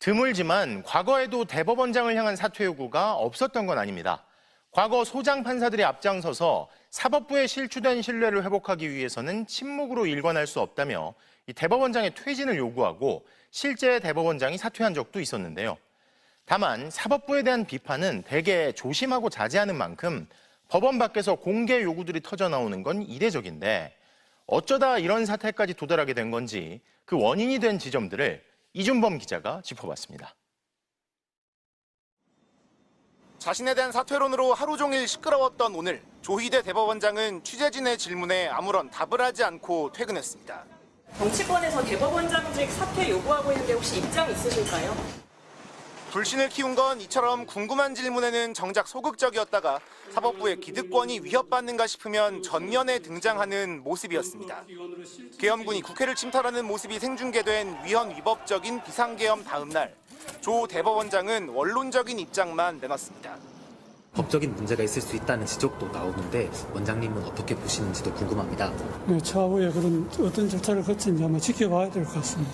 드물지만 과거에도 대법원장을 향한 사퇴 요구가 없었던 건 아닙니다. 과거 소장 판사들이 앞장서서 사법부에 실추된 신뢰를 회복하기 위해서는 침묵으로 일관할 수 없다며 이 대법원장의 퇴진을 요구하고 실제 대법원장이 사퇴한 적도 있었는데요. 다만 사법부에 대한 비판은 대개 조심하고 자제하는 만큼 법원 밖에서 공개 요구들이 터져나오는 건 이례적인데 어쩌다 이런 사태까지 도달하게 된 건지 그 원인이 된 지점들을 이준범 기자가 짚어봤습니다. 자신에 대한 사퇴론으로 하루 종일 시끄러웠던 오늘, 조희대 대법원장은 취재진의 질문에 아무런 답을 하지 않고 퇴근했습니다. 정치권에서 대법원장직 사퇴 요구하고 있는데 혹시 입장 있으실까요? 불신을 키운 건 이처럼 궁금한 질문에는 정작 소극적이었다가 사법부의 기득권이 위협받는가 싶으면 전면에 등장하는 모습이었습니다. 계엄군이 국회를 침탈하는 모습이 생중계된 위헌 위법적인 비상계엄 다음 날, 조 대법원장은 원론적인 입장만 내놨습니다. 법적인 문제가 있을 수 있다는 지적도 나오는데 원장님은 어떻게 보시는지도 궁금합니다. 차후에 그런 어떤 절차를 거치는지 한번 지켜봐야 될 것 같습니다.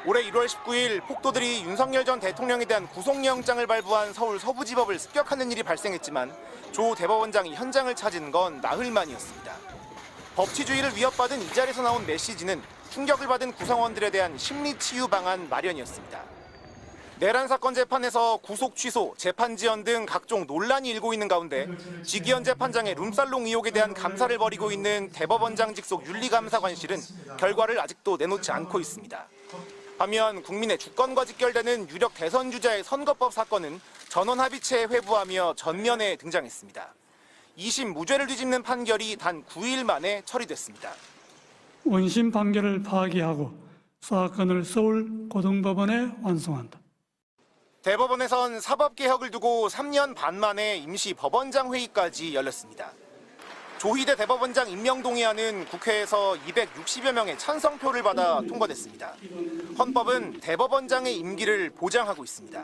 올해 1월 19일 폭도들이 윤석열 전 대통령에 대한 구속영장을 발부한 서울 서부지법을 습격하는 일이 발생했지만 조 대법원장이 현장을 찾은 건 나흘 만이었습니다. 법치주의를 위협받은 이 자리에서 나온 메시지는 충격을 받은 구성원들에 대한 심리치유 방안 마련이었습니다. 내란 사건 재판에서 구속 취소, 재판 지연 등 각종 논란이 일고 있는 가운데 지기현 재판장의 룸살롱 의혹에 대한 감사를 벌이고 있는 대법원장 직속 윤리감사관실은 결과를 아직도 내놓지 않고 있습니다. 반면 국민의 주권과 직결되는 유력 대선 주자의 선거법 사건은 전원합의체에 회부하며 전면에 등장했습니다. 2심 무죄를 뒤집는 판결이 단 9일 만에 처리됐습니다. 원심 판결을 파기하고 사건을 서울고등법원에 완송한다. 대법원에선 사법개혁을 두고 3년 반 만에 임시 법원장 회의까지 열렸습니다. 조희대 대법원장 임명 동의안은 국회에서 260여 명의 찬성표를 받아 통과됐습니다. 헌법은 대법원장의 임기를 보장하고 있습니다.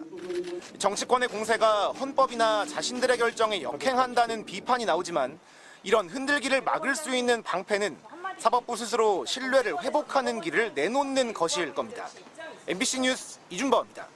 정치권의 공세가 헌법이나 자신들의 결정에 역행한다는 비판이 나오지만 이런 흔들기를 막을 수 있는 방패는 사법부 스스로 신뢰를 회복하는 길을 내놓는 것일 겁니다. MBC 뉴스 이준범입니다.